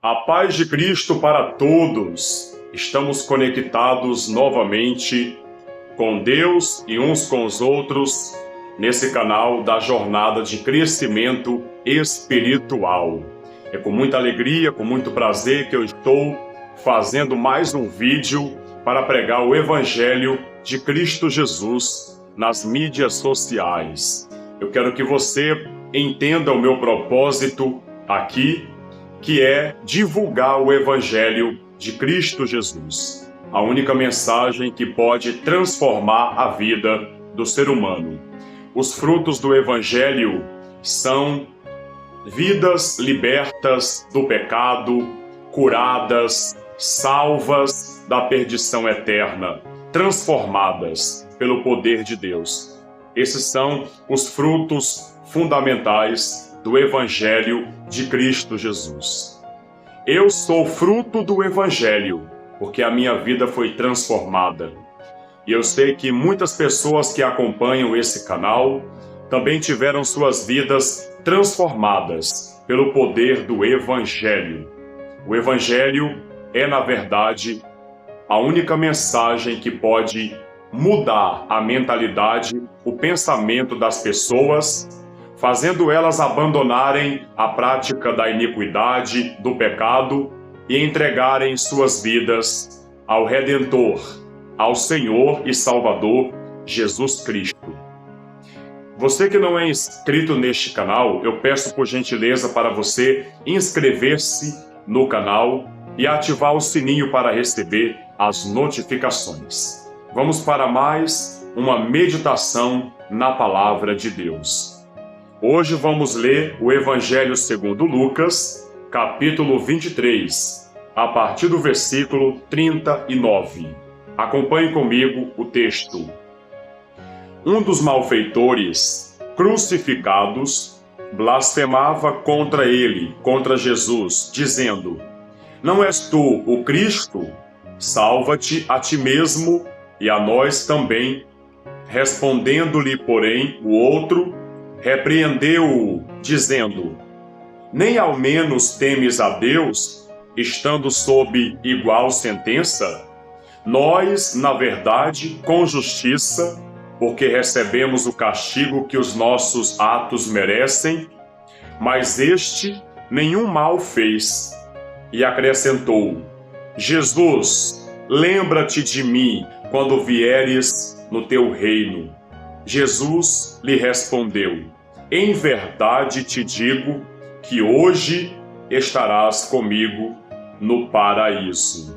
A paz de Cristo para todos. Estamos conectados novamente com Deus e uns com os outros nesse canal da jornada de crescimento espiritual. É com muita alegria, com muito prazer que eu estou fazendo mais um vídeo para pregar o Evangelho de Cristo Jesus nas mídias sociais. Eu quero que você entenda o meu propósito aqui, que é divulgar o Evangelho de Cristo Jesus, a única mensagem que pode transformar a vida do ser humano. Os frutos do Evangelho são vidas libertas do pecado, curadas, salvas da perdição eterna, transformadas pelo poder de Deus. Esses são os frutos fundamentais do Evangelho de Cristo Jesus. Eu sou fruto do Evangelho, porque a minha vida foi transformada. E eu sei que muitas pessoas que acompanham esse canal também tiveram suas vidas transformadas pelo poder do Evangelho. O Evangelho é, na verdade, a única mensagem que pode mudar a mentalidade, o pensamento das pessoas, fazendo elas abandonarem a prática da iniquidade, do pecado e entregarem suas vidas ao Redentor, ao Senhor e Salvador Jesus Cristo. Você que não é inscrito neste canal, eu peço por gentileza para você inscrever-se no canal e ativar o sininho para receber as notificações. Vamos para mais uma meditação na Palavra de Deus. Hoje vamos ler o Evangelho segundo Lucas, capítulo 23, a partir do versículo 39. Acompanhe comigo o texto. Um dos malfeitores crucificados blasfemava contra ele, contra Jesus, dizendo: Não és tu o Cristo? Salva-te a ti mesmo e a nós também. Respondendo-lhe, porém, o outro repreendeu-o, dizendo: Nem ao menos temes a Deus, estando sob igual sentença? Nós, na verdade, com justiça, porque recebemos o castigo que os nossos atos merecem, mas este nenhum mal fez. E acrescentou: Jesus, lembra-te de mim quando vieres no teu reino. Jesus lhe respondeu: Em verdade te digo que hoje estarás comigo no paraíso.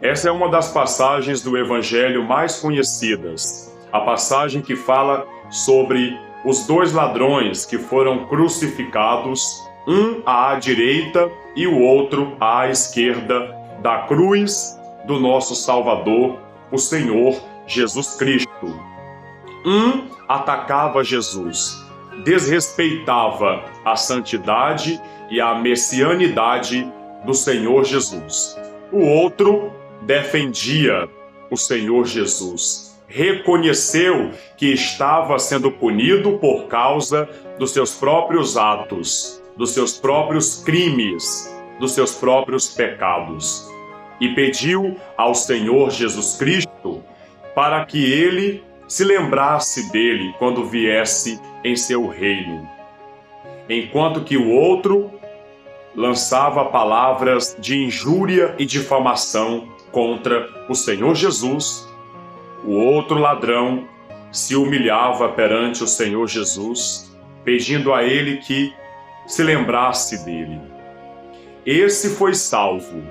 Essa é uma das passagens do Evangelho mais conhecidas, a passagem que fala sobre os dois ladrões que foram crucificados, um à direita e o outro à esquerda da cruz do nosso Salvador, o Senhor Jesus Cristo. Um atacava Jesus, desrespeitava a santidade e a messianidade do Senhor Jesus. O outro defendia o Senhor Jesus, reconheceu que estava sendo punido por causa dos seus próprios atos, dos seus próprios crimes, dos seus próprios pecados, e pediu ao Senhor Jesus Cristo para que ele se lembrasse dele quando viesse em seu reino. Enquanto que o outro lançava palavras de injúria e difamação contra o Senhor Jesus, o outro ladrão se humilhava perante o Senhor Jesus, pedindo a ele que se lembrasse dele. Esse foi salvo,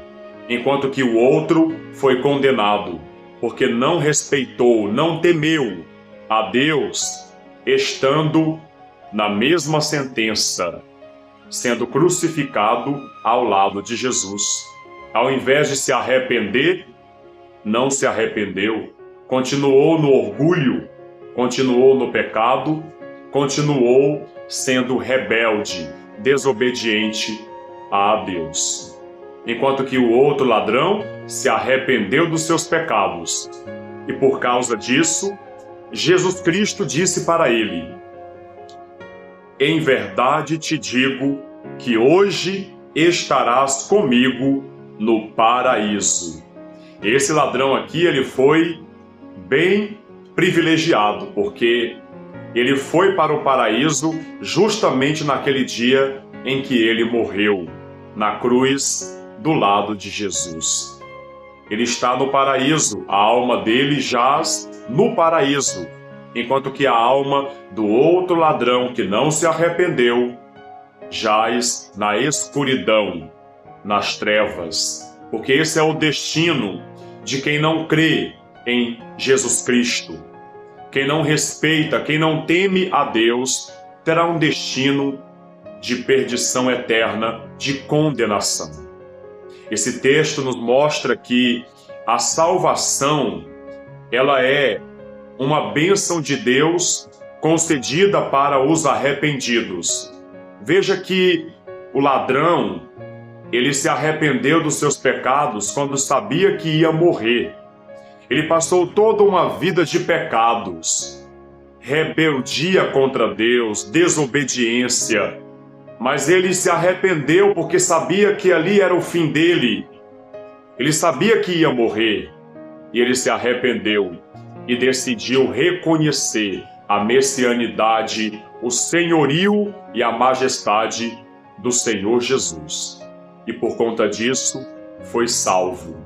enquanto que o outro foi condenado, porque não respeitou, não temeu a Deus, estando na mesma sentença, sendo crucificado ao lado de Jesus. Ao invés de se arrepender, não se arrependeu, continuou no orgulho, continuou no pecado, continuou sendo rebelde, desobediente a Deus. Enquanto que o outro ladrão se arrependeu dos seus pecados. E por causa disso, Jesus Cristo disse para ele: Em verdade te digo que hoje estarás comigo no paraíso. Esse ladrão aqui, ele foi bem privilegiado, porque ele foi para o paraíso justamente naquele dia em que ele morreu, na cruz do lado de Jesus. Ele está no paraíso, a alma dele jaz no paraíso, enquanto que a alma do outro ladrão que não se arrependeu jaz na escuridão, nas trevas, porque esse é o destino de quem não crê em Jesus Cristo. Quem não respeita, quem não teme a Deus, terá um destino de perdição eterna, de condenação. Esse texto nos mostra que a salvação, ela é uma bênção de Deus concedida para os arrependidos. Veja que o ladrão, ele se arrependeu dos seus pecados quando sabia que ia morrer. Ele passou toda uma vida de pecados, rebeldia contra Deus, desobediência, mas ele se arrependeu porque sabia que ali era o fim dele. Ele sabia que ia morrer e ele se arrependeu e decidiu reconhecer a messianidade, o senhorio e a majestade do Senhor Jesus. E por conta disso, foi salvo.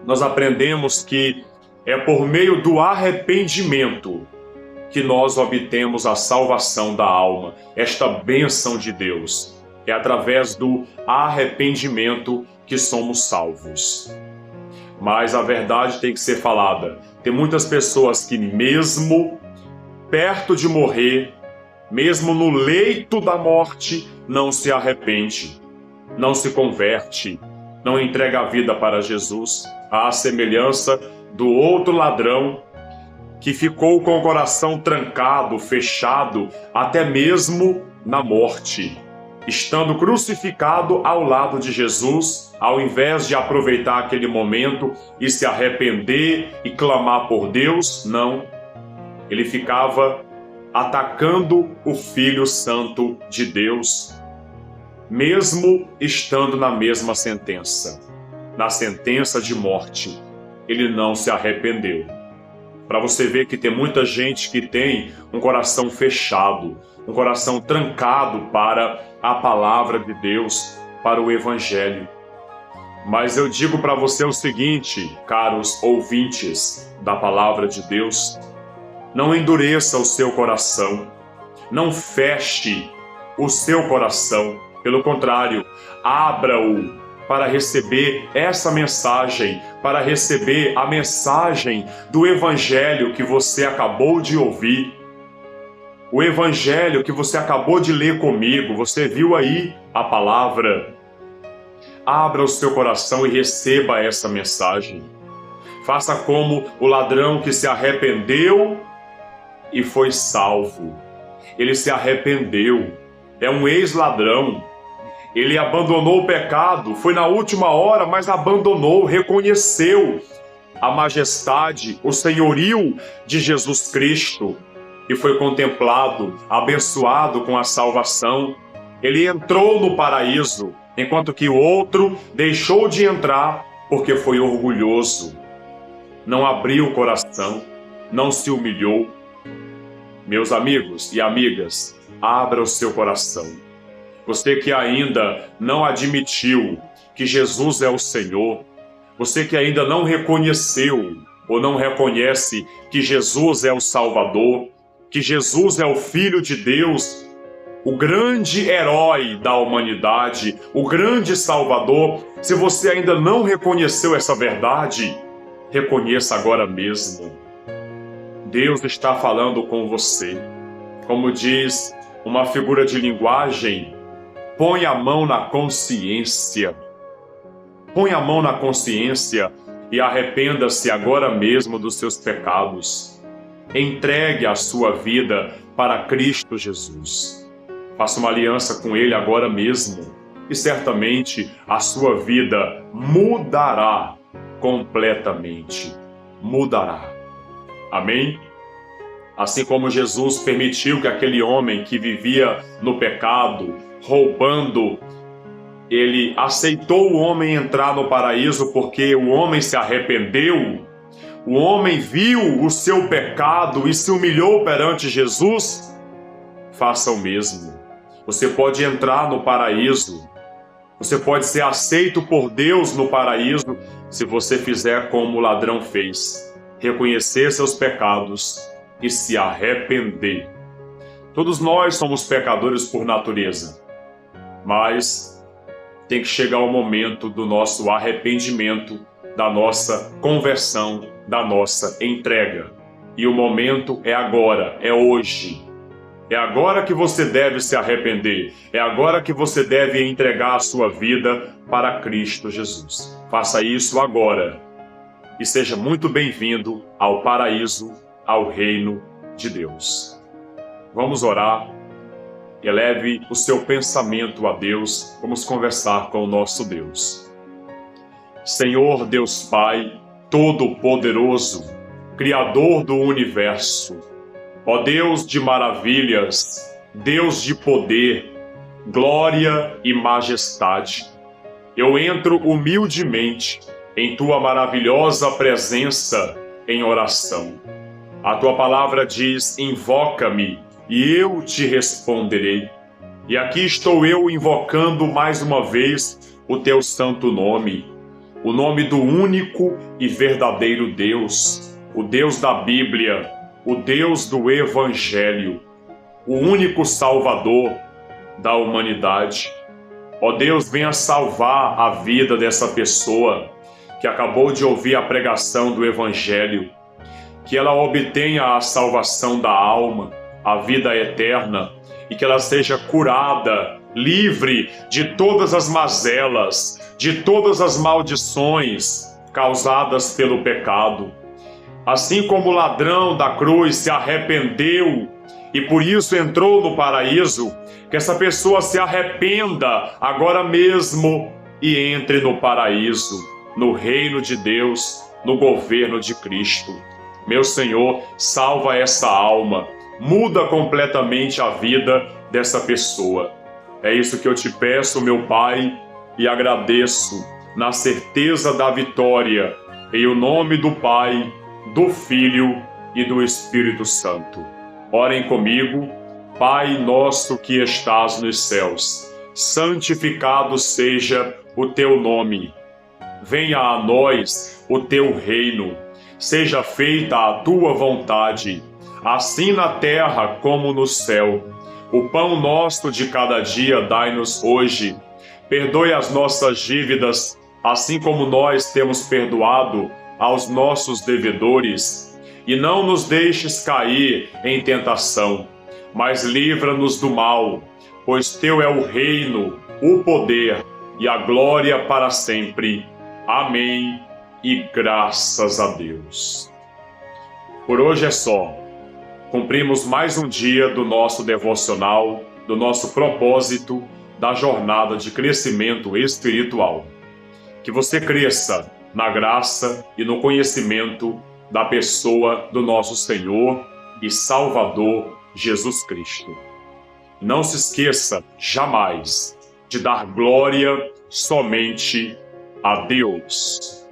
Nós aprendemos que é por meio do arrependimento que nós obtemos a salvação da alma, esta bênção de Deus. É através do arrependimento que somos salvos. Mas a verdade tem que ser falada. Tem muitas pessoas que mesmo perto de morrer, mesmo no leito da morte, não se arrepende, não se converte, não entrega a vida para Jesus, à semelhança do outro ladrão que ficou com o coração trancado, fechado, até mesmo na morte. Estando crucificado ao lado de Jesus, ao invés de aproveitar aquele momento e se arrepender e clamar por Deus, não. Ele ficava atacando o Filho Santo de Deus, mesmo estando na mesma sentença, na sentença de morte. Ele não se arrependeu. Para você ver que tem muita gente que tem um coração fechado, um coração trancado para a palavra de Deus, para o Evangelho. Mas eu digo para você o seguinte, caros ouvintes da palavra de Deus, não endureça o seu coração, não feche o seu coração, pelo contrário, abra-o para receber essa mensagem, para receber a mensagem do Evangelho que você acabou de ouvir. O Evangelho que você acabou de ler comigo, você viu aí a palavra. Abra o seu coração e receba essa mensagem. Faça como o ladrão que se arrependeu e foi salvo. Ele se arrependeu. É um ex-ladrão. Ele abandonou o pecado, foi na última hora, mas abandonou, reconheceu a majestade, o senhorio de Jesus Cristo e foi contemplado, abençoado com a salvação. Ele entrou no paraíso, enquanto que o outro deixou de entrar porque foi orgulhoso. Não abriu o coração, não se humilhou. Meus amigos e amigas, abra o seu coração. Você que ainda não admitiu que Jesus é o Senhor, você que ainda não reconheceu ou não reconhece que Jesus é o Salvador, que Jesus é o Filho de Deus, o grande herói da humanidade, o grande Salvador, se você ainda não reconheceu essa verdade, reconheça agora mesmo. Deus está falando com você. Como diz uma figura de linguagem, põe a mão na consciência. Põe a mão na consciência e arrependa-se agora mesmo dos seus pecados. Entregue a sua vida para Cristo Jesus. Faça uma aliança com Ele agora mesmo e certamente a sua vida mudará completamente. Mudará. Amém? Assim como Jesus permitiu que aquele homem que vivia no pecado, roubando, ele aceitou o homem entrar no paraíso porque o homem se arrependeu, o homem viu o seu pecado e se humilhou perante Jesus, faça o mesmo. Você pode entrar no paraíso, você pode ser aceito por Deus no paraíso se você fizer como o ladrão fez, reconhecer seus pecados e se arrepender. Todos nós somos pecadores por natureza, mas tem que chegar o momento do nosso arrependimento, da nossa conversão, da nossa entrega. E o momento é agora, é hoje. É agora que você deve se arrepender. É agora que você deve entregar a sua vida para Cristo Jesus. Faça isso agora. E seja muito bem-vindo ao paraíso, ao reino de Deus. Vamos orar. Eleve o seu pensamento a Deus. Vamos conversar com o nosso Deus. Senhor Deus Pai, Todo-Poderoso, Criador do Universo, ó Deus de maravilhas, Deus de poder, glória e majestade, eu entro humildemente em Tua maravilhosa presença em oração. A Tua palavra diz: invoca-me e eu te responderei. E aqui estou eu invocando mais uma vez o Teu santo nome, o nome do único e verdadeiro Deus, o Deus da Bíblia, o Deus do Evangelho, o único Salvador da humanidade. Ó Deus, venha salvar a vida dessa pessoa que acabou de ouvir a pregação do Evangelho, que ela obtenha a salvação da alma, a vida eterna, e que ela seja curada, livre de todas as mazelas, de todas as maldições causadas pelo pecado. Assim como o ladrão da cruz se arrependeu e por isso entrou no paraíso, que essa pessoa se arrependa agora mesmo e entre no paraíso, no reino de Deus, no governo de Cristo. Meu Senhor, salva essa alma, muda completamente a vida dessa pessoa. É isso que eu te peço, meu Pai, e agradeço na certeza da vitória, em o nome do Pai, do Filho e do Espírito Santo. Orem comigo. Pai nosso que estás nos céus, santificado seja o teu nome. Venha a nós o teu reino. Seja feita a tua vontade, assim na terra como no céu. O pão nosso de cada dia dai-nos hoje. Perdoe as nossas dívidas, assim como nós temos perdoado aos nossos devedores. E não nos deixes cair em tentação, mas livra-nos do mal, pois teu é o reino, o poder e a glória para sempre. Amém e graças a Deus. Por hoje é só. Cumprimos mais um dia do nosso devocional, do nosso propósito, da jornada de crescimento espiritual. Que você cresça na graça e no conhecimento da pessoa do nosso Senhor e Salvador Jesus Cristo. Não se esqueça jamais de dar glória somente a Deus.